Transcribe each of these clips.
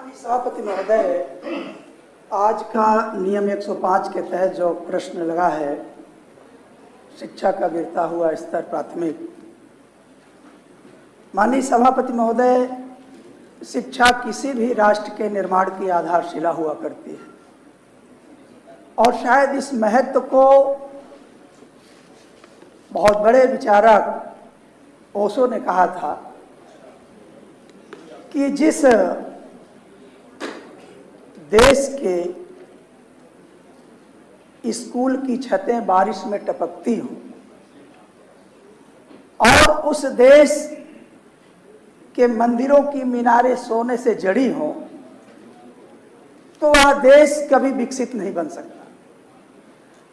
माननीय सभापति महोदय, आज का नियम 105 के तहत जो प्रश्न लगा है, शिक्षा का गिरता हुआ स्तर प्राथमिक। माननीय सभापति महोदय, शिक्षा किसी भी राष्ट्र के निर्माण की आधारशिला हुआ करती है और शायद इस महत्व को बहुत बड़े विचारक ओशो ने कहा था कि जिस देश के स्कूल की छतें बारिश में टपकती हों और उस देश के मंदिरों की मीनारें सोने से जड़ी हों, तो वह देश कभी विकसित नहीं बन सकता।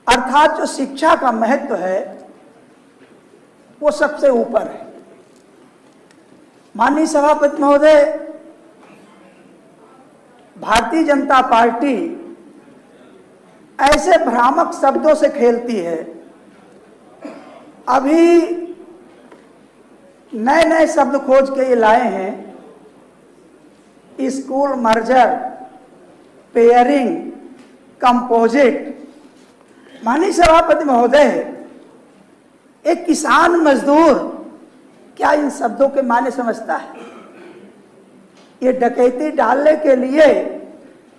अर्थात जो शिक्षा का महत्व है वो सबसे ऊपर है। माननीय सभापति महोदय, भारतीय जनता पार्टी ऐसे भ्रामक शब्दों से खेलती है। अभी नए नए शब्द खोज के ये लाए हैं, स्कूल मर्जर, पेयरिंग, कंपोजिट। माननीय सभापति महोदय, एक किसान मजदूर क्या इन शब्दों के माने समझता है? ये डकैती डालने के लिए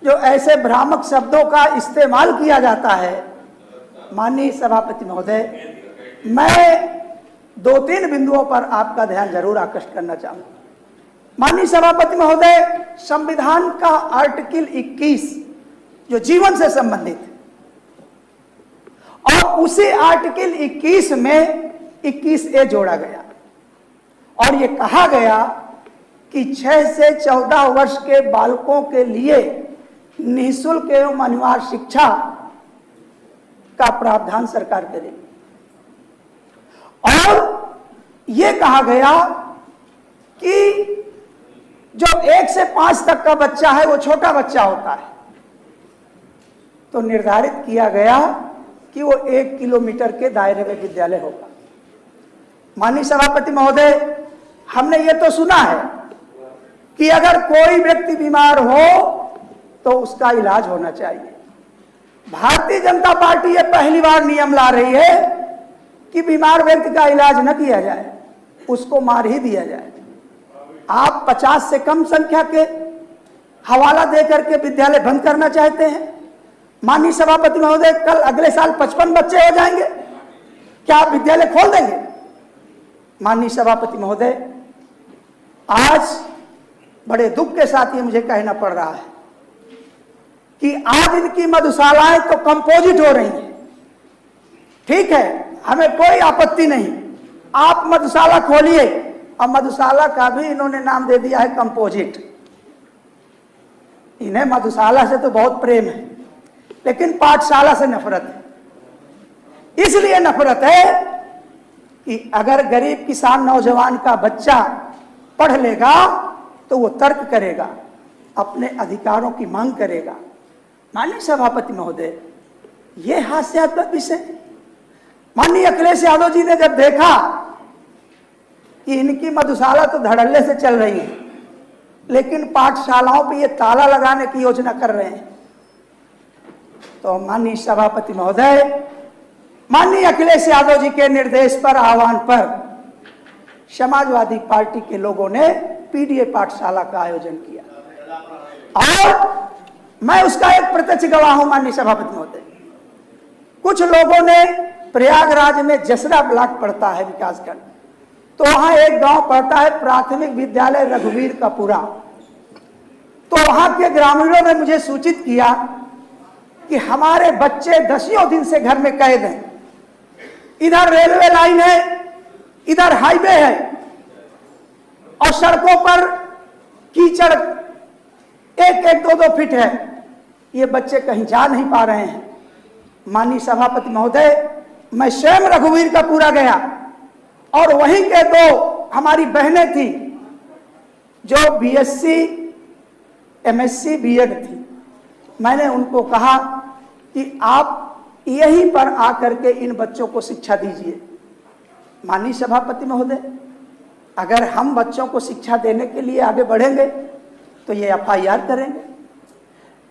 जो ऐसे भ्रामक शब्दों का इस्तेमाल किया जाता है, माननीय सभापति महोदय, मैं 2-3 बिंदुओं पर आपका ध्यान जरूर आकृष्ट करना चाहूंगा। माननीय सभापति महोदय, संविधान का आर्टिकल 21 जो जीवन से संबंधित है, और उसी आर्टिकल 21 में 21A जोड़ा गया और ये कहा गया कि 6 से 14 वर्ष के बालकों के लिए निःशुल्क एवं अनिवार्य शिक्षा का प्रावधान सरकार करेगी। और ये कहा गया कि जो 1 से 5 तक का बच्चा है वो छोटा बच्चा होता है, तो निर्धारित किया गया कि वो 1 किलोमीटर के दायरे में विद्यालय होगा। माननीय सभापति महोदय, हमने ये तो सुना है कि अगर कोई व्यक्ति बीमार हो तो उसका इलाज होना चाहिए। भारतीय जनता पार्टी ये पहली बार नियम ला रही है कि बीमार व्यक्ति का इलाज न किया जाए, उसको मार ही दिया जाए। आप 50 से कम संख्या के हवाला देकर के विद्यालय बंद करना चाहते हैं। माननीय सभापति महोदय, कल अगले साल 55 बच्चे हो जाएंगे, क्या आप विद्यालय खोल देंगे? माननीय सभापति महोदय, आज बड़े दुख के साथ ये मुझे कहना पड़ रहा है कि आज इनकी मधुशालाएं तो कंपोजिट हो रही हैं। ठीक है, हमें कोई आपत्ति नहीं, आप मधुशाला खोलिए। और मधुशाला का भी इन्होंने नाम दे दिया है कंपोजिट। इन्हें मधुशाला से तो बहुत प्रेम है, लेकिन पाठशाला से नफरत है। इसलिए नफरत है कि अगर गरीब किसान नौजवान का बच्चा पढ़ लेगा तो वो तर्क करेगा, अपने अधिकारों की मांग करेगा। माननीय सभापति महोदय, ये हास्यास्पद विषय। माननीय अखिलेश यादव जी ने जब देखा कि इनकी मधुशाला तो धड़ल्ले से चल रही है, लेकिन पाठशालाओं पे ये ताला लगाने की योजना कर रहे हैं, तो माननीय सभापति महोदय, माननीय अखिलेश यादव जी के निर्देश पर, आह्वान पर समाजवादी पार्टी के लोगों ने पीडीए पाठशाला का आयोजन किया और मैं उसका एक प्रत्यक्ष गवाह हूं। माननीय सभापति महोदय, कुछ लोगों ने प्रयागराज में जसरा ब्लॉक पड़ता है विकासखंड, तो वहां एक गांव पड़ता है प्राथमिक विद्यालय रघुवीर कपूरा। तो वहां के ग्रामीणों ने मुझे सूचित किया कि हमारे बच्चे 10 दिन से घर में कैद हैं। इधर रेलवे लाइन है, इधर हाईवे है और सड़कों पर कीचड़ 1-1, 2-2 फीट है। ये बच्चे कहीं जा नहीं पा रहे हैं। माननीय सभापति महोदय, मैं स्वयं रघुवीर का पूरा गया और वहीं के 2 हमारी बहनें थी जो बीएससी, एमएससी, बीएड थी। मैंने उनको कहा कि आप यहीं पर आकर के इन बच्चों को शिक्षा दीजिए। माननीय सभापति महोदय, अगर हम बच्चों को शिक्षा देने के लिए आगे बढ़ेंगे तो ये FIR करेंगे।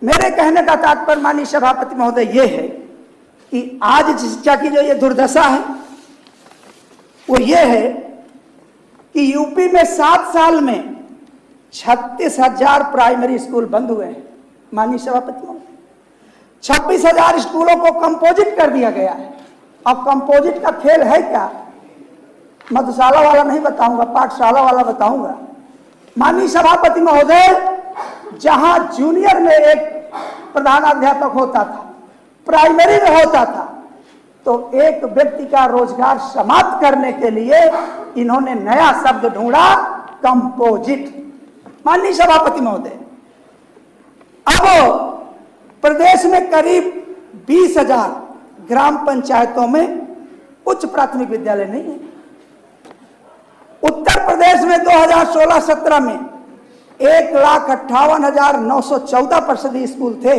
मेरे कहने का तात्पर्य माननीय सभापति महोदय ये है कि आज शिक्षा की जो ये दुर्दशा है वो ये है कि यूपी में 7 साल में 36,000 प्राइमरी स्कूल बंद हुए हैं। माननीय सभापति महोदय, 26,000 स्कूलों को कंपोजिट कर दिया गया है। अब कंपोजिट का खेल है क्या, मधुशाला वाला नहीं बताऊंगा, पाठशाला वाला बताऊंगा। माननीय सभापति महोदय, जहां जूनियर में एक प्रधानाध्यापक होता था, प्राइमरी में होता था, तो एक व्यक्ति का रोजगार समाप्त करने के लिए इन्होंने नया शब्द ढूंढा, कंपोजिट। माननीय सभापति महोदय, अब प्रदेश में करीब 20,000 ग्राम पंचायतों में उच्च प्राथमिक विद्यालय नहीं है। उत्तर प्रदेश में 2016-17 में 1,58,914 परिषदीय स्कूल थे।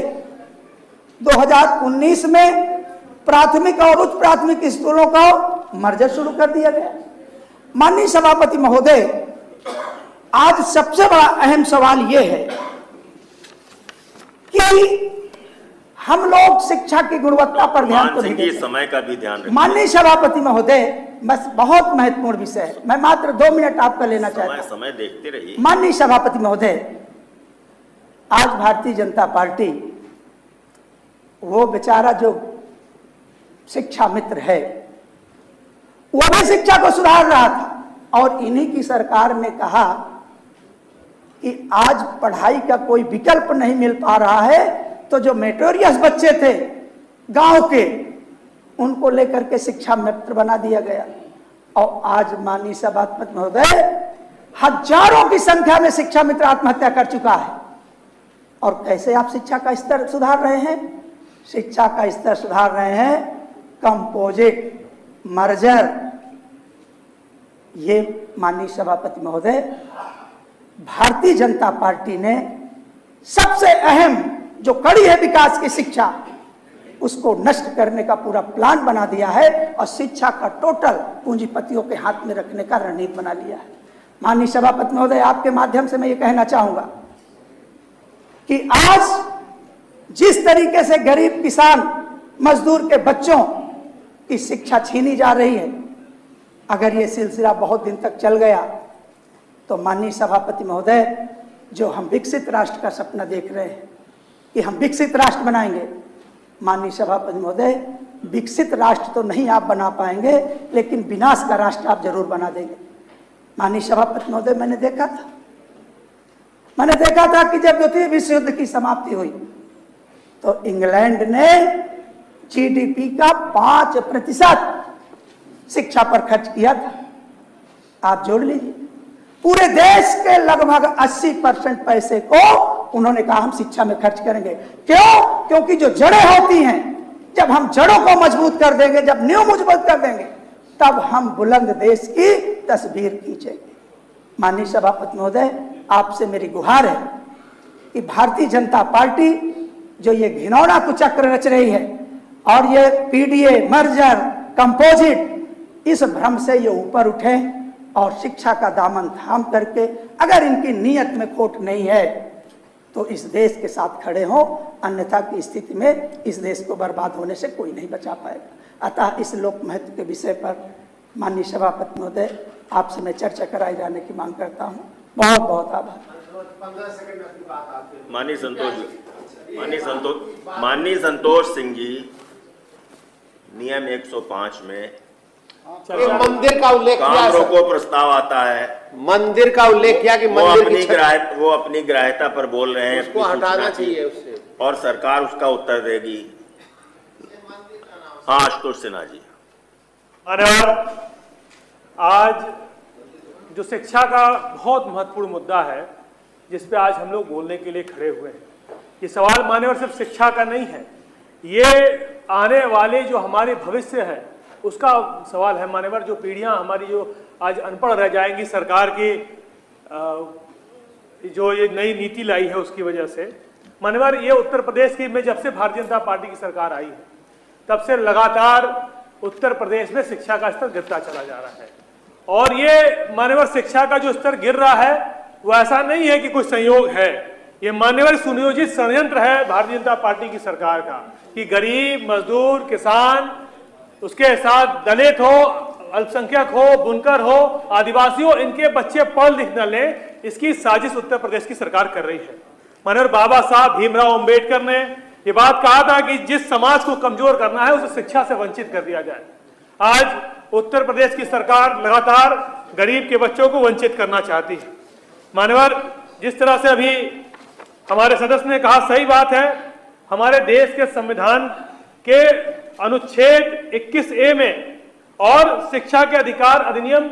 2019 में प्राथमिक और उच्च प्राथमिक स्कूलों का मर्जर शुरू कर दिया गया। माननीय सभापति महोदय, आज सबसे बड़ा अहम सवाल यह है कि हम लोग शिक्षा की गुणवत्ता पर ध्यान तो नहीं देते। समय का भी ध्यान रखिए। माननीय सभापति महोदय, बस बहुत महत्वपूर्ण विषय है, मैं मात्र 2 मिनट आपका लेना चाहता हूं। समय देखते रहिए। माननीय सभापति महोदय, आज भारतीय जनता पार्टी, वो बेचारा जो शिक्षा मित्र है, वो भी शिक्षा को सुधार रहा था, और इन्हीं की सरकार ने कहा कि आज पढ़ाई का कोई विकल्प नहीं मिल पा रहा है, तो जो मेटोरियस बच्चे थे गांव के, उनको लेकर के शिक्षा मित्र बना दिया गया। और आज माननीय सभापति महोदय, हजारों की संख्या में शिक्षा मित्र आत्महत्या कर चुका है। और कैसे आप शिक्षा का स्तर सुधार रहे हैं? शिक्षा का स्तर सुधार रहे हैं कंपोजिट, मर्जर। ये माननीय सभापति महोदय, भारतीय जनता पार्टी ने सबसे अहम जो कड़ी है विकास की शिक्षा, उसको नष्ट करने का पूरा प्लान बना दिया है और शिक्षा का टोटल पूंजीपतियों के हाथ में रखने का रणनीति बना लिया है। माननीय सभापति महोदय, आपके माध्यम से मैं ये कहना चाहूंगा कि आज जिस तरीके से गरीब किसान मजदूर के बच्चों की शिक्षा छीनी जा रही है, अगर ये सिलसिला बहुत दिन तक चल गया तो माननीय सभापति महोदय, जो हम विकसित राष्ट्र का सपना देख रहे हैं कि हम विकसित राष्ट्र बनाएंगे, माननीय सभापति महोदय, विकसित राष्ट्र तो नहीं आप बना पाएंगे, लेकिन विनाश का राष्ट्र आप जरूर बना देंगे। माननीय सभापति महोदय, मैंने देखा था कि जब द्वितीय विश्व युद्ध की समाप्ति हुई तो इंग्लैंड ने GDP का 5% शिक्षा पर खर्च किया था। आप जोड़ लीजिए, पूरे देश के लगभग 80% पैसे को उन्होंने कहा हम शिक्षा में खर्च करेंगे। क्यों? क्योंकि जो जड़ें होती हैं, जब हम जड़ों को मजबूत कर देंगे, जब नींव मजबूत कर देंगे, तब हम बुलंद देश की तस्वीर खींचेंगे। माननीय सभापति महोदय, आपसे मेरी गुहार है कि भारतीय जनता पार्टी जो ये घिनौना कुचक्र रच रही है और ये PDA, मर्जर, कंपोजिट, इस भ्रम से ये ऊपर उठे और शिक्षा का दामन थाम करके, अगर इनकी नीयत में खोट नहीं है तो इस देश के साथ खड़े हों, अन्यथा की स्थिति में इस देश को बर्बाद होने से कोई नहीं बचा पाएगा। अतः इस लोक महत्व के विषय पर माननीय सभापति महोदय, आपसे मैं चर्चा कराई जाने की मांग करता हूं। बहुत बहुत आभार। माननीय संतोष सिंह जी, नियम 105 में मंदिर का उल्लेख काम रोको प्रस्ताव आता है। मंदिर का उल्लेख किया कि वो अपनी ग्राह्यता पर बोल रहे हैं, उसको हटाना चाहिए उससे, और सरकार उसका उत्तर देगी। हाँ, आशुतोष सिन्हा जी। मान्यवर, आज जो शिक्षा का बहुत महत्वपूर्ण मुद्दा है, जिस पे आज हम लोग बोलने के लिए खड़े हुए हैं, ये सवाल मान्यवर सिर्फ शिक्षा का नहीं है, ये आने वाले जो हमारे भविष्य है उसका सवाल है मान्यवर। जो पीढ़ियां हमारी जो आज अनपढ़ रह जाएंगी सरकार की जो ये नई नीति लाई है उसकी वजह से। मान्यवर, ये उत्तर प्रदेश की में जब से भारतीय जनता पार्टी की सरकार आई है तब से लगातार उत्तर प्रदेश में शिक्षा का स्तर गिरता चला जा रहा है। और ये मान्यवर शिक्षा का जो स्तर गिर रहा है वो ऐसा नहीं है कि कोई संयोग है, ये मान्यवर सुनियोजित षड्यंत्र है भारतीय जनता पार्टी की सरकार का कि गरीब, मजदूर, किसान, उसके साथ दलित हो, अल्पसंख्यक हो, बुनकर हो, आदिवासी हो, इनके बच्चे पढ़ लिख न लें, इसकी साजिश उत्तर प्रदेश की सरकार कर रही है। माननीय बाबा साहब भीमराव अंबेडकर ने ये बात कहा था कि जिस समाज को कमजोर करना है उसे शिक्षा से वंचित कर दिया जाए। आज उत्तर प्रदेश की सरकार लगातार गरीब के बच्चों को वंचित करना चाहती है। मान्यवर, जिस तरह से अभी हमारे सदस्य ने कहा, सही बात है, हमारे देश के संविधान के अनुच्छेद 21A में और शिक्षा के अधिकार अधिनियम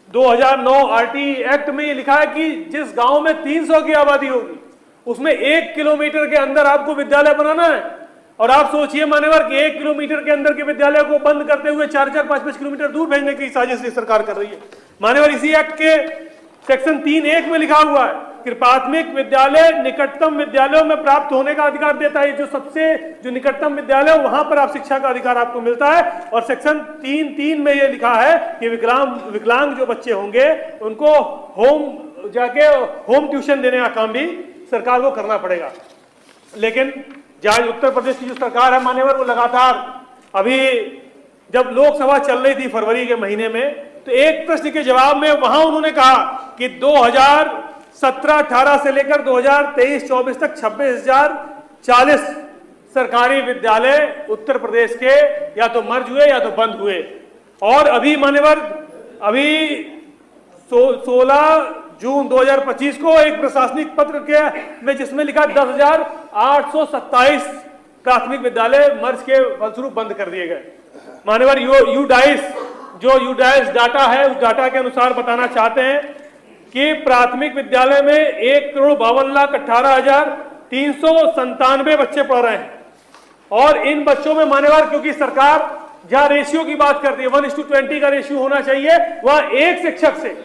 2009 आरटी एक्ट में ये लिखा है कि जिस गांव में 300 की आबादी होगी उसमें 1 किलोमीटर के अंदर आपको विद्यालय बनाना है। और आप सोचिए मान्यवर कि 1 किलोमीटर के अंदर के विद्यालय को बंद करते हुए 4-4, 5-5 किलोमीटर दूर भेजने की साजिश सरकार कर रही है। मान्यवर, इसी एक्ट के सेक्शन 3(1) में लिखा हुआ है कि प्राथमिक विद्यालय निकटतम विद्यालयों में प्राप्त होने का अधिकार देता है। जो निकटतम विद्यालय हो वहां पर आप शिक्षा का अधिकार आपको मिलता है। और सेक्शन 3(3) में ये लिखा है कि विकलांग जो बच्चे होंगे उनको होम ट्यूशन देने का काम भी सरकार को करना पड़ेगा। लेकिन आज उत्तर प्रदेश की जो सरकार है मान्यवर, वो लगातार, अभी जब लोकसभा चल रही थी फरवरी के महीने में, तो एक प्रश्न के जवाब में वहां उन्होंने कहा कि 2017-18 से लेकर 2023-24 तक 26,040 सरकारी विद्यालय उत्तर प्रदेश के या तो मर्ज हुए या तो बंद हुए। और अभी मान्यवर, अभी 16 जून 2025 को एक प्रशासनिक पत्र के में जिसमें लिखा 10,827 प्राथमिक विद्यालय मर्ज के फलस्वरूप बंद कर दिए गए। मान्यवर, यूडाइस डाटा है, उस डाटा के अनुसार बताना चाहते हैं कि प्राथमिक विद्यालय में 1,52,18,397 बच्चे पढ़ रहे हैं। और इन बच्चों में मान्यवर, क्योंकि सरकार जहां रेशियो की बात करती है 1:20 का रेशियो होना चाहिए, वह एक शिक्षक से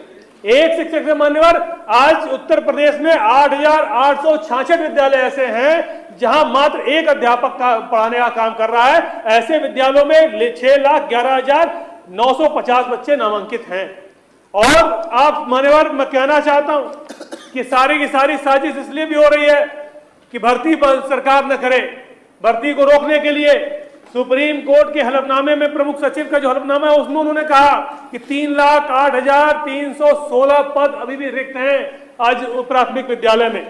मान्यवर, आज उत्तर प्रदेश में 8,866 विद्यालय ऐसे हैं जहां मात्र एक अध्यापक का पढ़ाने का काम कर रहा है। ऐसे विद्यालयों में 6,11,950 बच्चे नामांकित हैं। और आप मान्यवर, मैं कहना चाहता हूं कि सारी की सारी साजिश इसलिए भी हो रही है कि भर्ती सरकार न करे। भर्ती को रोकने के लिए सुप्रीम कोर्ट के हलफनामे में प्रमुख सचिव का जो हलफनामा है उसमें उन्होंने कहा कि 3,08,316 पद अभी भी रिक्त हैं आज प्राथमिक विद्यालय में।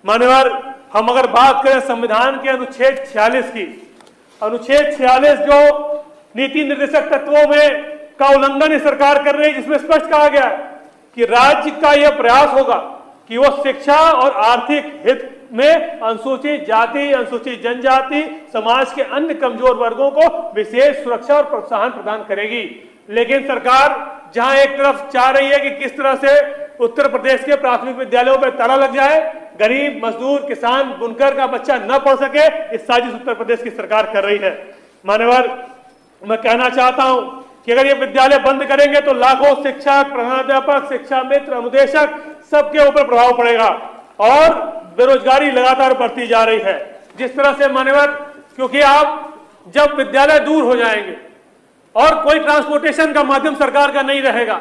मान्यवर, हम अगर बात करें संविधान के अनुच्छेद 46 की, अनुच्छेद 46 जो नीति निर्देशक तत्वों में का उल्लंघन सरकार कर रही है, जिसमें स्पष्ट कहा गया है कि राज्य का यह प्रयास होगा कि वो शिक्षा और आर्थिक हित में अनुसूचित जाति, अनुसूचित जनजाति, समाज के अन्य कमजोर वर्गों को विशेष सुरक्षा और प्रोत्साहन प्रदान करेगी। लेकिन सरकार जहां एक तरफ चाह रही है कि किस तरह से उत्तर प्रदेश के प्राथमिक विद्यालयों पर ताला लग जाए, गरीब, मजदूर, किसान, बुनकर का बच्चा न पढ़ सके, इस साजिश उत्तर प्रदेश की सरकार कर रही है। मान्यवर, मैं कहना चाहता हूं कि अगर ये विद्यालय बंद करेंगे तो लाखों शिक्षक, प्रधानाध्यापक, शिक्षा मित्र, अनुदेशक सबके ऊपर प्रभाव पड़ेगा और बेरोजगारी लगातार बढ़ती जा रही है। जिस तरह से मान्यवर, क्योंकि आप जब विद्यालय दूर हो जाएंगे और कोई ट्रांसपोर्टेशन का माध्यम सरकार का नहीं रहेगा,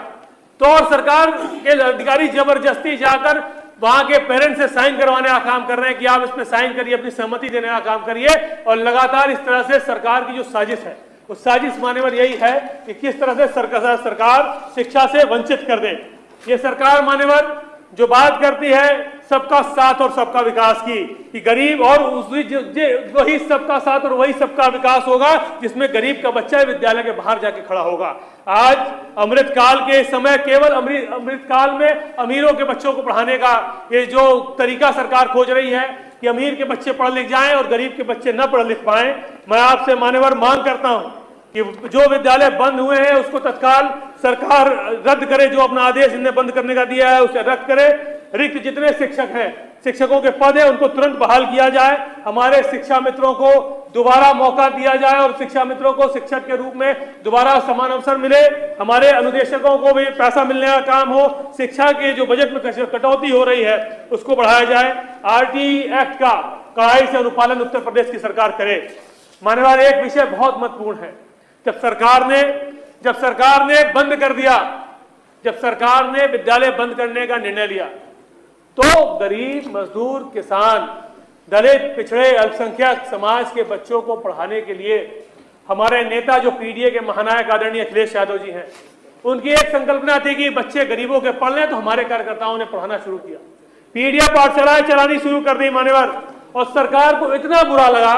तो और सरकार के अधिकारी जबरदस्ती जाकर वहां के पेरेंट्स से साइन करवाने का काम कर रहे हैं कि आप इसमें साइन करिए, अपनी सहमति देने का काम करिए। और लगातार इस तरह से सरकार की जो साजिश है, उस साजिश मान्यवर यही है कि किस तरह से सरकार शिक्षा से वंचित कर दे। ये सरकार मान्यवर जो बात करती है सबका साथ और सबका विकास की, कि गरीब और वही सबका साथ और वही सबका विकास होगा जिसमें गरीब का बच्चा विद्यालय के बाहर जाके खड़ा होगा। आज अमृतकाल के समय केवल अमृतकाल में अमीरों के बच्चों को पढ़ाने का ये जो तरीका सरकार खोज रही है कि अमीर के बच्चे पढ़ लिख जाएं और गरीब के बच्चे न पढ़ लिख पाएं, मैं आपसे मान्यवर मांग करता हूं कि जो विद्यालय बंद हुए हैं उसको तत्काल सरकार रद्द करे। जो अपना आदेश इन्हें बंद करने का दिया है उसे रद्द करे। रिक्त जितने शिक्षक हैं, शिक्षकों के पद हैं, उनको तुरंत बहाल किया जाए। हमारे शिक्षा मित्रों को दोबारा मौका दिया जाए और शिक्षा मित्रों को शिक्षक के रूप में दोबारा समान अवसर मिले। हमारे अनुदेशकों को भी पैसा मिलने का काम हो। शिक्षा के जो बजट में कटौती हो रही है उसको बढ़ाया जाए। आरटी एक्ट का कड़ाई से अनुपालन उत्तर प्रदेश की सरकार करे। मान्यवर, एक विषय बहुत महत्वपूर्ण है। जब सरकार ने बंद कर दिया, जब सरकार ने विद्यालय बंद करने का निर्णय लिया तो गरीब, मजदूर, किसान, दलित, पिछड़े, अल्पसंख्यक समाज के बच्चों को पढ़ाने के लिए हमारे नेता जो पीडीए के महानायक आदरणीय अखिलेश यादव जी हैं, उनकी एक संकल्पना थी कि बच्चे गरीबों के पढ़ लें, तो हमारे कार्यकर्ताओं ने पढ़ाना शुरू किया, पीडीए पाठशालाएं चलानी शुरू कर दी मान्यवर। और सरकार को इतना बुरा लगा,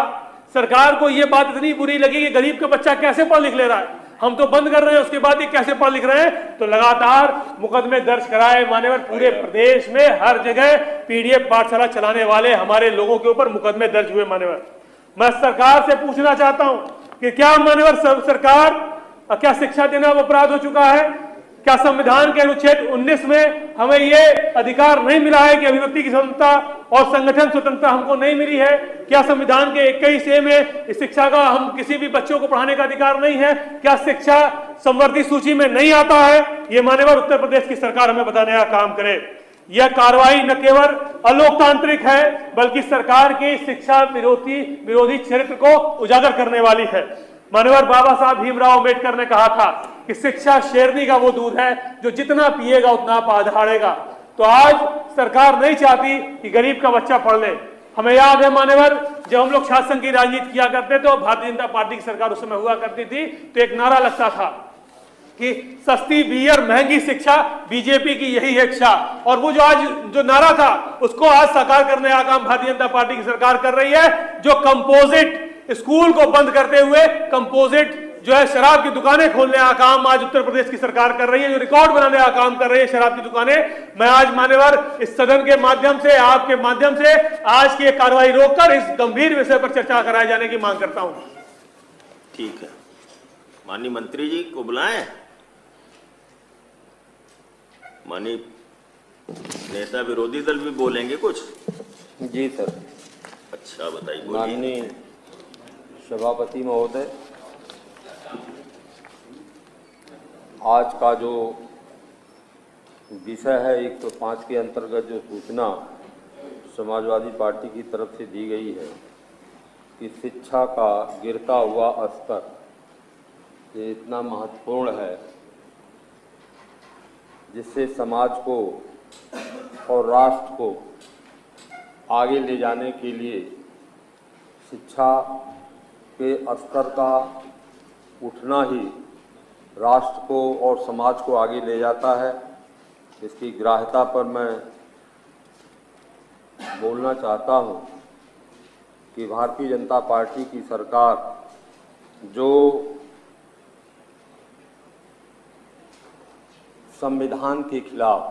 सरकार को यह बात इतनी बुरी लगी कि गरीब का बच्चा कैसे पढ़ लिख ले रहा है, हम तो बंद कर रहे हैं, उसके बाद ये कैसे पढ़ लिख रहे हैं, तो लगातार मुकदमे दर्ज कराए मान्यवर। पूरे प्रदेश में हर जगह पीडीए पाठशाला चलाने वाले हमारे लोगों के ऊपर मुकदमे दर्ज हुए मान्यवर। मैं सरकार से पूछना चाहता हूं कि क्या मान्यवर सरकार, क्या शिक्षा देना अपराध हो चुका है? क्या संविधान के अनुच्छेद 19 में हमें यह अधिकार नहीं मिला है कि अभिव्यक्ति की स्वतंत्रता और संगठन स्वतंत्रता हमको नहीं मिली है? क्या संविधान के 21A में इस शिक्षा का हम किसी भी बच्चों को पढ़ाने का अधिकार नहीं है? क्या शिक्षा संवर्धित सूची में नहीं आता है? ये मान्यवर उत्तर प्रदेश की सरकार हमें बताने का काम करे। यह कार्रवाई न केवल अलोकतांत्रिक है, बल्कि सरकार की शिक्षा विरोधी चरित्र को उजागर करने वाली है। मान्यवर बाबा साहब भीमराव अम्बेडकर ने कहा था कि शिक्षा शेरनी का वो दूध है जो जितना पिएगा उतना दहाड़ेगा। तो आज सरकार नहीं चाहती कि गरीब का बच्चा पढ़ ले। हमें याद है मान्यवर, जब हम लोग शासन की राजनीति किया करते थे और भारतीय जनता पार्टी की सरकार उस समय हुआ करती थी, तो एक नारा लगता था कि सस्ती बियर महंगी शिक्षा, बीजेपी की यही है इच्छा। और वो जो नारा था उसको आज साकार करने का काम भारतीय जनता पार्टी की सरकार कर रही है। जो कंपोजिट स्कूल को बंद करते हुए कंपोजिट जो है शराब की दुकानें खोलने का काम आज उत्तर प्रदेश की सरकार कर रही है, जो रिकॉर्ड बनाने का काम कर रही है शराब की दुकानें। मैं आज मान्यवर इस सदन के माध्यम से, आपके माध्यम से आज की कार्रवाई रोककर इस गंभीर विषय पर चर्चा कराए जाने की मांग करता हूं। ठीक है, माननीय मंत्री जी को बुलाएं। माननीय नेता विरोधी दल भी बोलेंगे कुछ? जी सर। अच्छा बताइए। माननीय सभापति महोदय, आज का जो विषय है 105 के अंतर्गत जो सूचना समाजवादी पार्टी की तरफ से दी गई है कि शिक्षा का गिरता हुआ स्तर, ये इतना महत्वपूर्ण है जिससे समाज को और राष्ट्र को आगे ले जाने के लिए शिक्षा के स्तर का उठना ही राष्ट्र को और समाज को आगे ले जाता है। इसकी ग्राह्यता पर मैं बोलना चाहता हूं कि भारतीय जनता पार्टी की सरकार जो संविधान के खिलाफ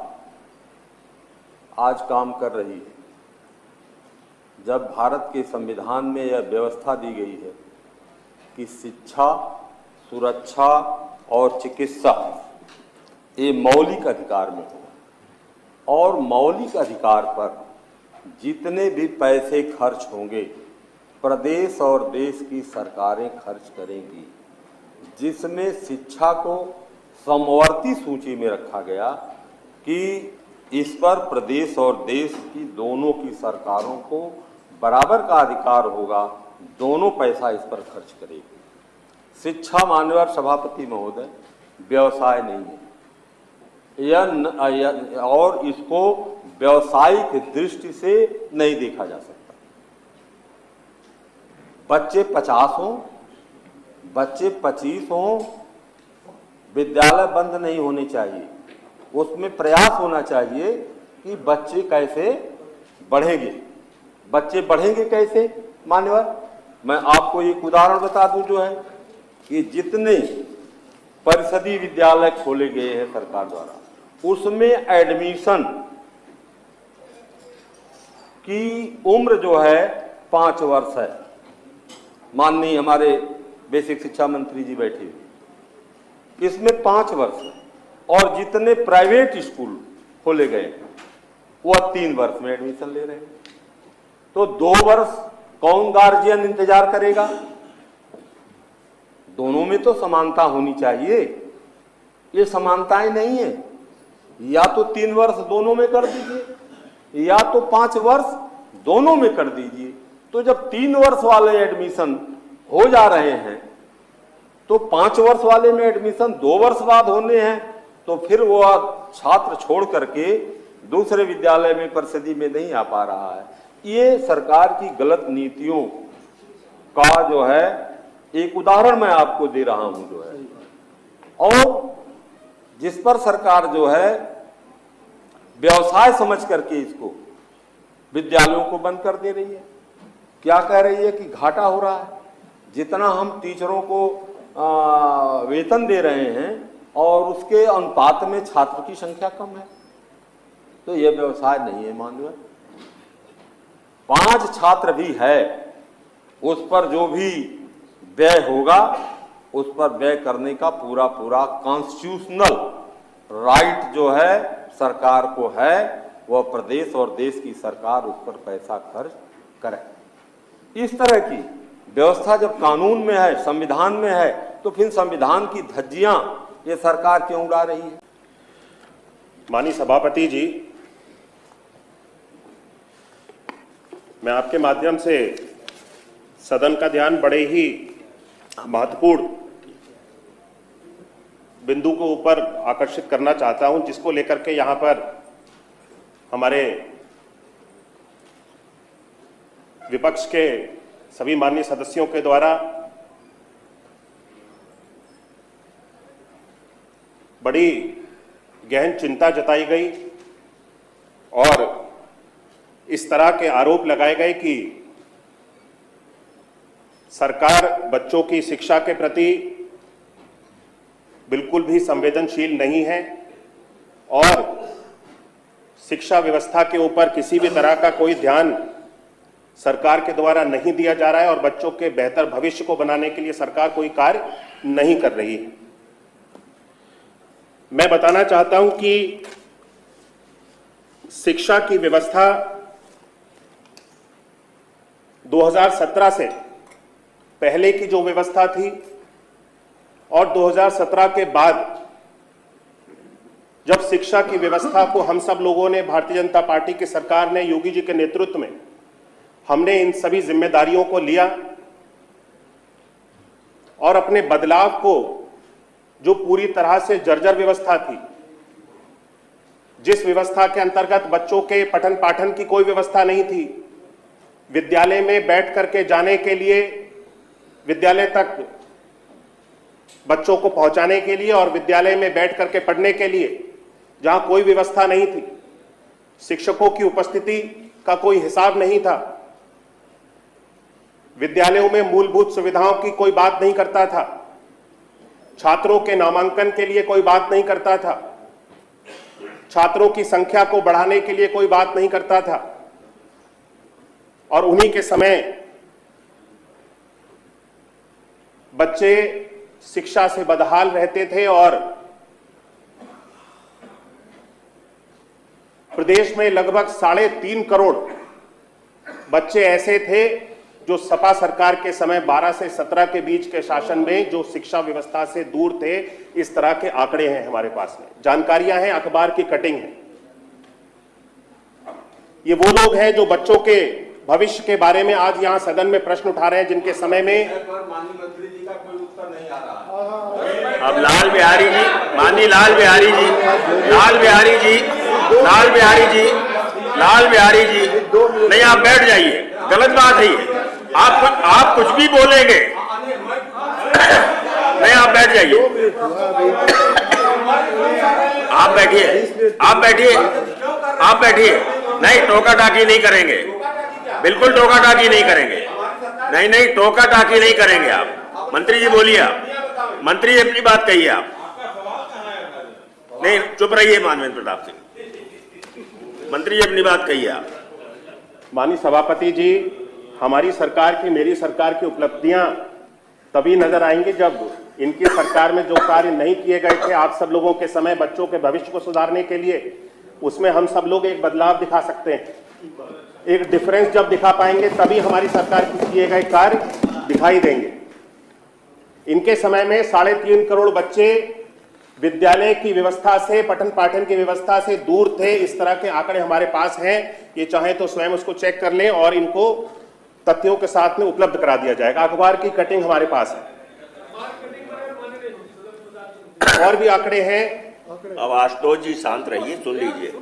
आज काम कर रही है, जब भारत के संविधान में यह व्यवस्था दी गई है कि शिक्षा, सुरक्षा और चिकित्सा ये मौलिक अधिकार में हो, और मौलिक अधिकार पर जितने भी पैसे खर्च होंगे प्रदेश और देश की सरकारें खर्च करेंगी, जिसमें शिक्षा को समवर्ती सूची में रखा गया कि इस पर प्रदेश और देश की दोनों की सरकारों को बराबर का अधिकार होगा, दोनों पैसा इस पर खर्च करेगी। शिक्षा मान्यवर सभापति महोदय व्यवसाय नहीं है, और इसको व्यवसायिक दृष्टि से नहीं देखा जा सकता। बच्चे 50 हों, बच्चे 25 हों, विद्यालय बंद नहीं होने चाहिए। उसमें प्रयास होना चाहिए कि बच्चे कैसे बढ़ेंगे। बच्चे बढ़ेंगे कैसे मान्यवर? मैं आपको एक उदाहरण बता दूं जो है कि जितने परिषदीय विद्यालय खोले गए हैं सरकार द्वारा, उसमें एडमिशन की उम्र जो है 5 वर्ष है। माननीय हमारे बेसिक शिक्षा मंत्री जी बैठे हुए, इसमें 5 वर्ष है। और जितने प्राइवेट स्कूल खोले गए वह 3 वर्ष में एडमिशन ले रहे हैं। तो 2 वर्ष कौन गार्जियन इंतजार करेगा? दोनों में तो समानता होनी चाहिए। ये समानताएं नहीं है। या तो 3 वर्ष दोनों में कर दीजिए या तो 5 वर्ष दोनों में कर दीजिए। तो जब 3 वर्ष वाले एडमिशन हो जा रहे हैं तो 5 वर्ष वाले में एडमिशन 2 वर्ष बाद होने हैं, तो फिर वो छात्र छोड़ करके दूसरे विद्यालय में परिषदी में नहीं आ पा रहा है। ये सरकार की गलत नीतियों का जो है एक उदाहरण मैं आपको दे रहा हूं जो है, और जिस पर सरकार जो है व्यवसाय समझ करके इसको विद्यालयों को बंद कर दे रही है। क्या कह रही है कि घाटा हो रहा है, जितना हम टीचरों को वेतन दे रहे हैं और उसके अनुपात में छात्र की संख्या कम है, तो यह व्यवसाय नहीं है माननीय। 5 छात्र भी है, उस पर जो भी व्यय होगा उस पर व्यय करने का पूरा कॉन्स्टिट्यूशनल राइट जो है सरकार को है, वह प्रदेश और देश की सरकार उस पर पैसा खर्च करे। इस तरह की व्यवस्था जब कानून में है, संविधान में है, तो फिर संविधान की धज्जियां ये सरकार क्यों उड़ा रही है? माननीय सभापति जी, मैं आपके माध्यम से सदन का ध्यान बड़े ही महत्वपूर्ण बिंदु को ऊपर आकर्षित करना चाहता हूं, जिसको लेकर के यहां पर हमारे विपक्ष के सभी माननीय सदस्यों के द्वारा बड़ी गहन चिंता जताई गई और इस तरह के आरोप लगाए गए कि सरकार बच्चों की शिक्षा के प्रति बिल्कुल भी संवेदनशील नहीं है और शिक्षा व्यवस्था के ऊपर किसी भी तरह का कोई ध्यान सरकार के द्वारा नहीं दिया जा रहा है और बच्चों के बेहतर भविष्य को बनाने के लिए सरकार कोई कार्य नहीं कर रही है। मैं बताना चाहता हूं कि शिक्षा की व्यवस्था 2017 से पहले की जो व्यवस्था थी और 2017 के बाद जब शिक्षा की व्यवस्था को हम सब लोगों ने, भारतीय जनता पार्टी की सरकार ने, योगी जी के नेतृत्व में हमने इन सभी जिम्मेदारियों को लिया और अपने बदलाव को, जो पूरी तरह से जर्जर व्यवस्था थी, जिस व्यवस्था के अंतर्गत बच्चों के पठन पाठन की कोई व्यवस्था नहीं थी, विद्यालय में बैठ करके जाने के लिए, विद्यालय तक बच्चों को पहुंचाने के लिए और विद्यालय में बैठ करके पढ़ने के लिए जहां कोई व्यवस्था नहीं थी, शिक्षकों की उपस्थिति का कोई हिसाब नहीं था, विद्यालयों में मूलभूत सुविधाओं की कोई बात नहीं करता था, छात्रों के नामांकन के लिए कोई बात नहीं करता था, छात्रों की संख्या को बढ़ाने के लिए कोई बात नहीं करता था, और उन्हीं के समय बच्चे शिक्षा से बदहाल रहते थे और प्रदेश में लगभग 3.5 करोड़ बच्चे ऐसे थे जो सपा सरकार के समय 12 से 17 के बीच के शासन में जो शिक्षा व्यवस्था से दूर थे। इस तरह के आंकड़े हैं हमारे पास में, जानकारियां हैं, अखबार की कटिंग है। ये वो लोग हैं जो बच्चों के भविष्य के बारे में आज यहां सदन में प्रश्न उठा रहे हैं, जिनके समय में माननीय मंत्री जी का कोई उत्तर नहीं आ रहा है। अब लाल बिहारी जी, माननीय लाल बिहारी जी, नहीं आप बैठ जाइए, गलत बात है ये। आप कुछ भी बोलेंगे, नहीं आप बैठ जाइए, आप बैठिए, नहीं टोका टाकी नहीं करेंगे, बिल्कुल टोका टाकी नहीं करेंगे, नहीं टोका टाकी नहीं करेंगे आप। मंत्री जी बोलिए, आप मंत्री जी अपनी बात कहिए, आप नहीं चुप रहिए। माननीय प्रताप सिंह मंत्री जी अपनी बात कहिए आप। माननीय सभापति जी, हमारी सरकार की, मेरी सरकार की उपलब्धियां तभी नजर आएंगी जब इनकी सरकार में जो कार्य नहीं किए गए थे आप सब लोगों के समय बच्चों के भविष्य को सुधारने के लिए, उसमें हम सब लोग एक बदलाव दिखा सकते हैं। एक डिफरेंस जब दिखा पाएंगे तभी हमारी सरकार के किए गए कार्य दिखाई देंगे। इनके समय में 3.5 करोड़ बच्चे विद्यालय की व्यवस्था से, पठन पाठन की व्यवस्था से दूर थे। इस तरह के आंकड़े हमारे पास हैं, ये चाहे तो स्वयं उसको चेक कर लें और इनको तथ्यों के साथ में उपलब्ध करा दिया जाएगा। अखबार की कटिंग हमारे पास है, और भी आंकड़े हैं। अब आशुतोष जी शांत रहिए, सुन लीजिए।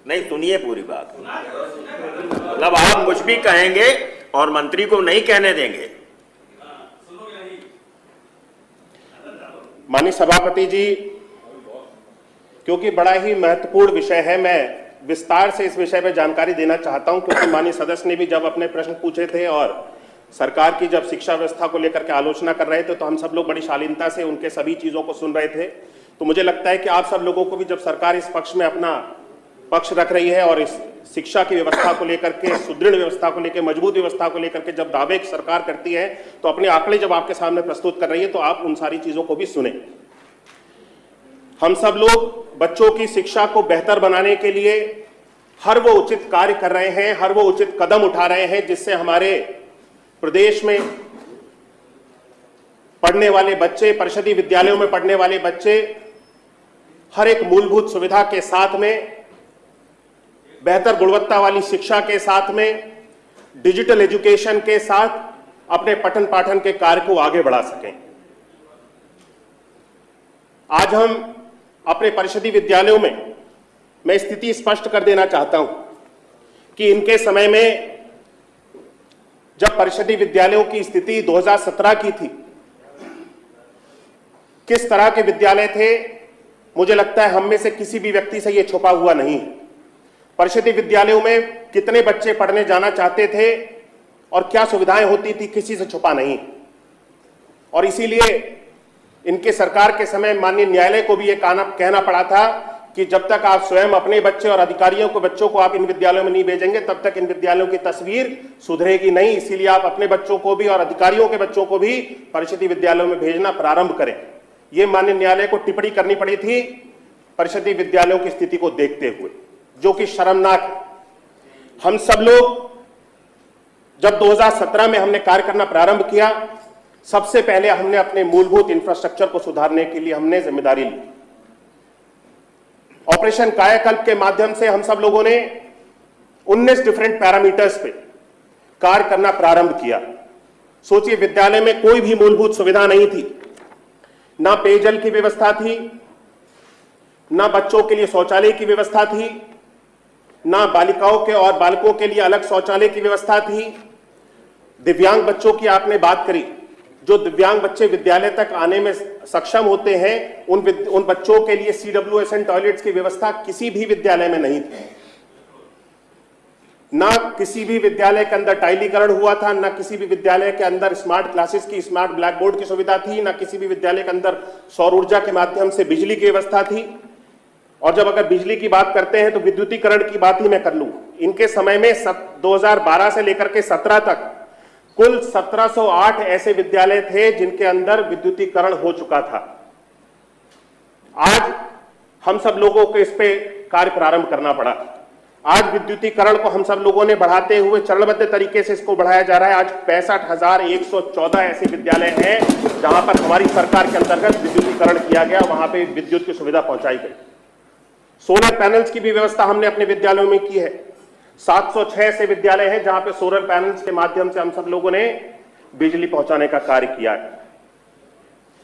नहीं, सुनिए पूरी बात। मतलब आप कुछ भी कहेंगे और मंत्री को नहीं कहने देंगे। माननीय सभापति जी, क्योंकि बड़ा ही महत्वपूर्ण विषय है, मैं विस्तार से इस विषय पर जानकारी देना चाहता हूं, क्योंकि माननीय सदस्य ने भी जब अपने प्रश्न पूछे थे और सरकार की जब शिक्षा व्यवस्था को लेकर के आलोचना कर रहे थे, तो हम सब लोग बड़ी शालीनता से उनके सभी चीजों को सुन रहे थे। तो मुझे लगता है कि आप सब लोगों को भी, जब सरकार इस पक्ष में अपना पक्ष रख रही है और इस शिक्षा की व्यवस्था को लेकर के, सुदृढ़ व्यवस्था को लेकर, मजबूत व्यवस्था को लेकर के जब दावे सरकार करती है, तो अपने आंकड़े जब आपके सामने प्रस्तुत कर रही है, तो आप उन सारी चीजों को भी सुने। हम सब लोग बच्चों की शिक्षा को बेहतर बनाने के लिए हर वो उचित कार्य कर रहे हैं, हर वो उचित कदम उठा रहे हैं, जिससे हमारे प्रदेश में पढ़ने वाले बच्चे, परिषदीय विद्यालयों में पढ़ने वाले बच्चे हर एक मूलभूत सुविधा के साथ में, बेहतर गुणवत्ता वाली शिक्षा के साथ में, डिजिटल एजुकेशन के साथ अपने पठन पाठन के कार्य को आगे बढ़ा सकें। आज हम अपने परिषदीय विद्यालयों में, मैं स्थिति स्पष्ट कर देना चाहता हूं कि इनके समय में जब परिषदीय विद्यालयों की स्थिति 2017 की थी, किस तरह के विद्यालय थे, मुझे लगता है हम में से किसी भी व्यक्ति से यह छुपा हुआ नहीं है। परिषदीय विद्यालयों में कितने बच्चे पढ़ने जाना चाहते थे और क्या सुविधाएं होती थी, किसी से छुपा नहीं। और इसीलिए इनके सरकार के समय माननीय न्यायालय को भी यह कहना पड़ा था कि जब तक आप स्वयं अपने बच्चे और अधिकारियों को बच्चों को आप इन विद्यालयों में नहीं भेजेंगे, तब तक इन विद्यालयों की तस्वीर सुधरेगी नहीं। इसीलिए आप अपने बच्चों को भी और अधिकारियों के बच्चों को भी परिषदीय विद्यालयों में भेजना प्रारंभ करें। यह माननीय न्यायालय को टिप्पणी करनी पड़ी थी परिषदीय विद्यालयों की स्थिति को देखते हुए, जो कि शर्मनाक है। हम सब लोग जब 2017 में हमने कार्य करना प्रारंभ किया, सबसे पहले हमने अपने मूलभूत इंफ्रास्ट्रक्चर को सुधारने के लिए हमने जिम्मेदारी ली। ऑपरेशन कायाकल्प के माध्यम से हम सब लोगों ने 19 डिफरेंट पैरामीटर्स पे कार्य करना प्रारंभ किया। सोचिए, विद्यालय में कोई भी मूलभूत सुविधा नहीं थी, ना पेयजल की व्यवस्था थी, ना बच्चों के लिए शौचालय की व्यवस्था थी, ना बालिकाओं के और बालकों के लिए अलग शौचालय की व्यवस्था थी। दिव्यांग बच्चों की आपने बात करी, जो दिव्यांग बच्चे विद्यालय तक आने में सक्षम होते हैं, उन बच्चों के लिए CWSN टॉयलेट्स की व्यवस्था किसी भी विद्यालय में नहीं थी। ना किसी भी विद्यालय के अंदर टाइलीकरण हुआ था, ना किसी भी विद्यालय के अंदर स्मार्ट क्लासेस की, स्मार्ट ब्लैक बोर्ड की सुविधा थी, ना किसी भी विद्यालय के अंदर सौर ऊर्जा के माध्यम से बिजली की व्यवस्था थी। और जब अगर बिजली की बात करते हैं तो विद्युतीकरण की बात ही मैं कर लूं। इनके समय में 2012 से लेकर के 17 तक कुल 1708 ऐसे विद्यालय थे जिनके अंदर विद्युतीकरण हो चुका था। आज हम सब लोगों को इस पे कार्य प्रारंभ करना पड़ा। आज विद्युतीकरण को हम सब लोगों ने बढ़ाते हुए चरणबद्ध तरीके से इसको बढ़ाया जा रहा है। आज 65,114 ऐसे विद्यालय हैं जहां पर हमारी सरकार के अंतर्गत विद्युतीकरण किया गया, वहां पे विद्युत की सुविधा पहुंचाई गई। सोलर पैनल्स की भी व्यवस्था हमने अपने विद्यालयों में की है। 706 ऐसे विद्यालय हैं जहां पे सोलर पैनल्स के माध्यम से हम सब लोगों ने बिजली पहुंचाने का कार्य किया है।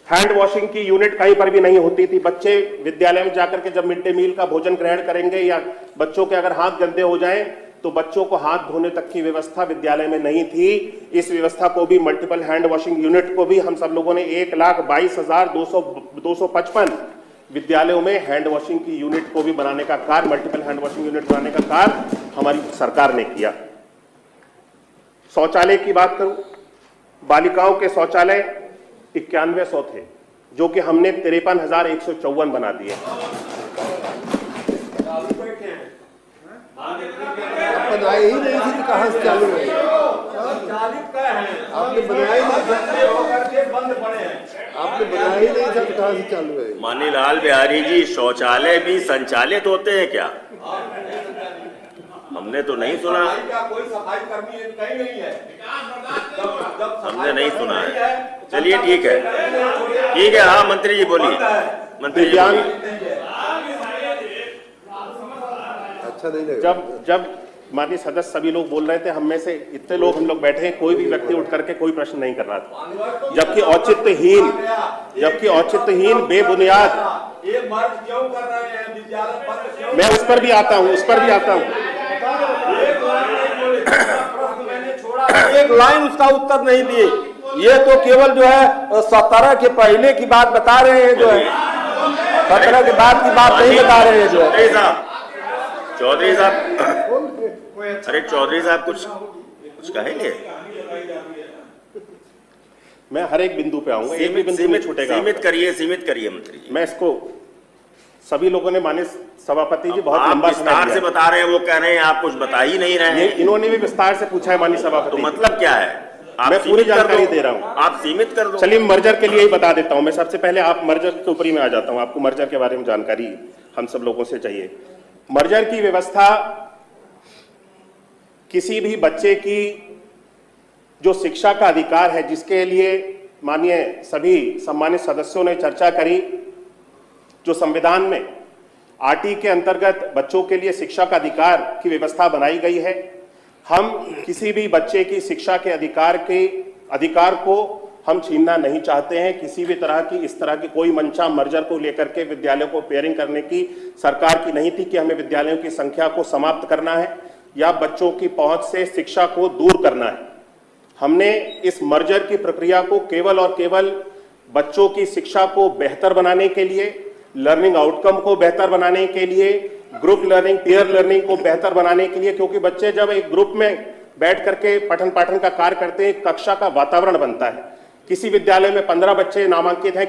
हैंड वॉशिंग की यूनिट कहीं पर भी नहीं होती थी। बच्चे विद्यालय में जाकर के जब मिड डे मील का भोजन ग्रहण करेंगे या बच्चों के अगर हाथ गंदे हो जाएं तो बच्चों को हाथ धोने तक की व्यवस्था विद्यालय में नहीं थी। इस व्यवस्था को भी, मल्टीपल हैंड वॉशिंग यूनिट को भी हम सब लोगों ने 1,22,255 विद्यालयों में हैंड वॉशिंग की यूनिट को भी बनाने का कार्य, मल्टीपल हैंड वॉशिंग यूनिट बनाने का कार्य हमारी सरकार ने किया। शौचालय की बात करूं, बालिकाओं के शौचालय 9100 थे, जो कि हमने 53,154 बना दिए। बनाई ही नहीं थी तो कहां से चालू हुई? आपने बनाया ही नहीं था, आपने बनाया ही नहीं था तो कहां से चालू है? माननीय लाल बिहारी जी, शौचालय भी संचालित होते हैं क्या? हमने तो नहीं सुना, कोई सफाई कर्मी कहीं नहीं है, हमने नहीं सुना है। चलिए ठीक है, ठीक है। हाँ मंत्री जी बोलिए, मंत्री जी बोलिए। अच्छा नहीं लगा। माननीय सदस्य सभी लोग बोल रहे थे, हम में से इतने लोग हम लोग बैठे हैं, कोई भी व्यक्ति उठ करके कोई प्रश्न नहीं कर रहा था, जबकि औचित्यहीन बेबुनियाद। ये मर्ज क्यों कर रहे हैं? विद्यालय बंद क्यों? मैं उस पर भी आता हूं। मैंने छोड़ा, एक लाइन उसका उत्तर नहीं दिए। ये तो केवल जो है 17 के पहले की बात बता रहे हैं, जो है 17 के बाद की बात नहीं बता रहे हैं जो है। चौधरी साहब, अरे चौधरी साहब कुछ कहेंगे? मैं हर एक बिंदु पे आऊंगा, एक भी बिंदु में छूटेगा। सीमित करिए मंत्री जी। मैं इसको, सभी लोगों ने, माननीय सभापति जी बहुत आप लंबा विस्तार से बता रहे हैं, वो कह रहे हैं आप कुछ बता ही नहीं रहे हैं। इन्होंने भी विस्तार से पूछा है माननीय सभापति। तो मतलब क्या है? मैं पूरी जानकारी दे रहा हूं। आप सीमित कर दो। चलिए मर्जर के लिए ही बता देता हूं। मैं सबसे पहले, आप मर्जर के ऊपर ही मैं आ जाता हूं। आपको मर्जर के बारे में जानकारी हम सब लोगों से चाहिए। मर्जर की व्यवस्था किसी भी बच्चे की जो शिक्षा का अधिकार है, जिसके लिए माननीय सभी सम्मानित सदस्यों ने चर्चा करी, जो संविधान में आरटी के अंतर्गत बच्चों के लिए शिक्षा का अधिकार की व्यवस्था बनाई गई है। हम किसी भी बच्चे की शिक्षा के अधिकार को हम छीनना नहीं चाहते हैं। किसी भी तरह की इस तरह की कोई मंशा मर्जर को लेकर के विद्यालयों को पेयरिंग करने की सरकार की नहीं थी कि हमें विद्यालयों की संख्या को समाप्त करना है या बच्चों की पहुंच से शिक्षा को दूर करना है। हमने इस मर्जर की प्रक्रिया को केवल और केवल बच्चों की शिक्षा को बेहतर बनाने के लिए, लर्निंग आउटकम को बेहतर बनाने के लिए, ग्रुप लर्निंग, पीयर लर्निंग को बेहतर बनाने के लिए, क्योंकि बच्चे जब एक ग्रुप में बैठ करके पठन पाठन का कार्य करते हैं, कक्षा का वातावरण बनता है। किसी विद्यालय में 15 बच्चे नामांकित हैं,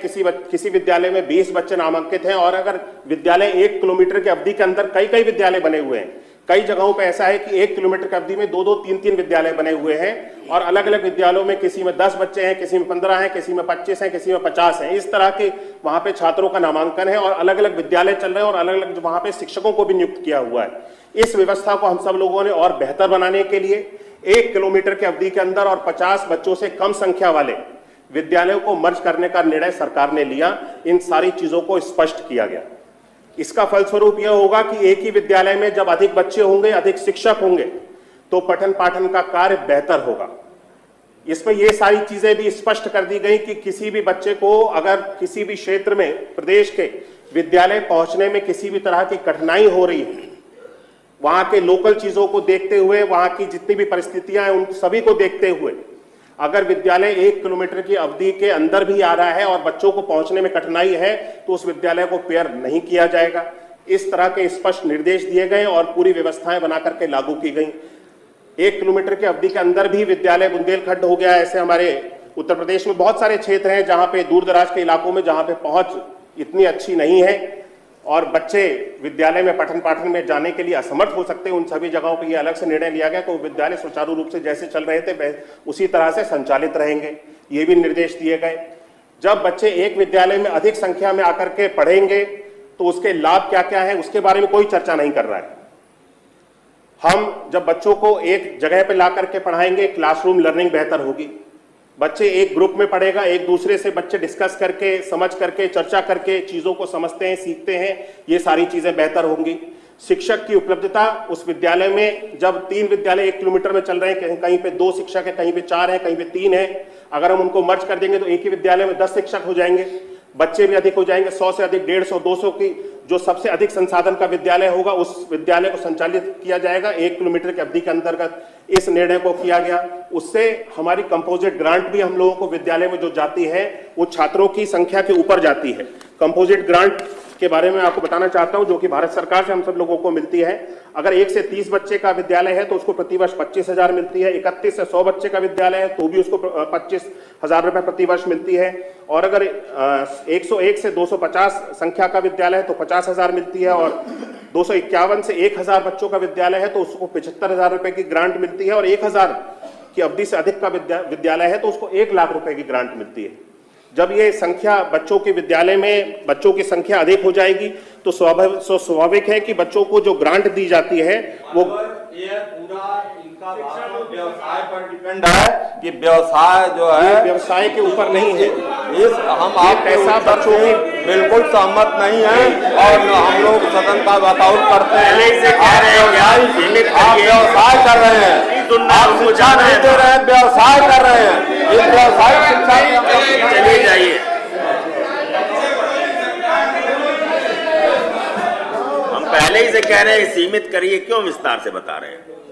किसी विद्यालय में 20 बच्चे नामांकित हैं, और अगर विद्यालय 1 किलोमीटर की अवधि के अंदर कई विद्यालय बने हुए हैं। कई जगहों पे ऐसा है कि 1 किलोमीटर की अवधि में 2-2, 3-3 विद्यालय बने हुए हैं, और अलग अलग विद्यालयों में किसी में 10 बच्चे हैं, किसी में 15 हैं, किसी में 25 हैं, किसी में 50 हैं। इस तरह के वहां पे छात्रों का नामांकन है, और अलग अलग विद्यालय चल रहे हैं, और अलग अलग वहां पे शिक्षकों को भी नियुक्त किया हुआ है। इस व्यवस्था को हम सब लोगों ने और बेहतर बनाने के लिए 1 किलोमीटर की अवधि के अंदर और 50 बच्चों से कम संख्या वाले विद्यालयों को मर्ज करने का निर्णय सरकार ने लिया। इन सारी चीजों को स्पष्ट किया गया। इसका फलस्वरूप यह होगा कि एक ही विद्यालय में जब अधिक बच्चे होंगे, अधिक शिक्षक होंगे, तो पठन पाठन का कार्य बेहतर होगा। इसमें यह सारी चीजें भी स्पष्ट कर दी गई कि किसी भी बच्चे को अगर किसी भी क्षेत्र में प्रदेश के विद्यालय पहुंचने में किसी भी तरह की कठिनाई हो रही है, वहां के लोकल चीजों को देखते हुए, वहां की जितनी भी परिस्थितियां हैं उन सभी को देखते हुए, अगर विद्यालय 1 किलोमीटर की अवधि के अंदर भी आ रहा है और बच्चों को पहुंचने में कठिनाई है, तो उस विद्यालय को पेयर नहीं किया जाएगा। इस तरह के स्पष्ट निर्देश दिए गए और पूरी व्यवस्थाएं बना करके लागू की गई। 1 किलोमीटर की अवधि के अंदर भी विद्यालय बुंदेलखंड हो गया। ऐसे हमारे उत्तर प्रदेश में बहुत सारे क्षेत्र हैं जहां पे दूर दराज के इलाकों में जहां पे पहुंच इतनी अच्छी नहीं है और बच्चे विद्यालय में पठन पाठन में जाने के लिए असमर्थ हो सकते हैं। उन सभी जगहों पर यह अलग से निर्णय लिया गया कि वो विद्यालय सुचारू रूप से जैसे चल रहे थे उसी तरह से संचालित रहेंगे। ये भी निर्देश दिए गए। जब बच्चे एक विद्यालय में अधिक संख्या में आकर के पढ़ेंगे तो उसके लाभ क्या क्या है, उसके बारे में कोई चर्चा नहीं कर रहा है। हम जब बच्चों को एक जगह पे ला करके पढ़ाएंगे, क्लासरूम लर्निंग बेहतर होगी। बच्चे एक ग्रुप में पढ़ेगा, एक दूसरे से बच्चे डिस्कस करके, समझ करके, चर्चा करके चीजों को समझते हैं, सीखते हैं। ये सारी चीजें बेहतर होंगी। शिक्षक की उपलब्धता उस विद्यालय में, जब 3 विद्यालय 1 किलोमीटर में चल रहे हैं, कहीं पे 2 शिक्षक है, कहीं पे 4 है, कहीं पे 3 है, अगर हम उनको मर्ज कर देंगे तो एक ही विद्यालय में 10 शिक्षक हो जाएंगे। बच्चे भी अधिक हो जाएंगे। 100 से अधिक, 150, 200 की जो सबसे अधिक संसाधन का विद्यालय होगा उस विद्यालय को संचालित किया जाएगा 1 किलोमीटर की अवधि के अंतर्गत। इस निर्णय को किया गया। उससे हमारी कंपोजिट ग्रांट भी हम लोगों को विद्यालय में जो जाती है वो छात्रों की संख्या के ऊपर जाती है। कंपोजिट ग्रांट के बारे में आपको बताना चाहता हूं, जो कि भारत सरकार से हम सब लोगों को मिलती है। अगर 1 से 30 बच्चे का विद्यालय है तो उसको प्रतिवर्ष 25,000 मिलती है। 31 से 100 बच्चे का विद्यालय है तो भी उसको 25,000 रुपए प्रतिवर्ष मिलती है। और अगर 101 से 250 संख्या का विद्यालय है तो 50,000 मिलती है। और 251 से 1,000 बच्चों का विद्यालय है तो उसको 75,000 रुपए की ग्रांट मिलती है। और 1,000 की अवधि से अधिक का विद्यालय है तो उसको 1 लाख रुपए की ग्रांट मिलती है। जब ये संख्या बच्चों के विद्यालय में बच्चों की संख्या अधिक हो जाएगी तो स्वाभाविक है कि बच्चों को जो ग्रांट दी जाती है वो ये पूरा इनका व्यवसाय पर डिपेंड है कि व्यवसाय जो है व्यवसाय के ऊपर नहीं है। हम आप पैसा बच्चों की बिल्कुल सहमत नहीं है और हम लोग सदन का वाकआउट करते हैं। पहले से कह रहे हैं कि आप सीमित आप करिए। व्यवसाय कर रहे हैं, सुनना आप हमको शिक्षा जाना नहीं है। दे रहे हैं, व्यवसाय कर रहे हैं। इस व्यवसायिक शिक्षा के हम लोग चलिए जाइए। हम पहले ही से कह रहे हैं सीमित करिए, क्यों विस्तार से बता रहे हैं?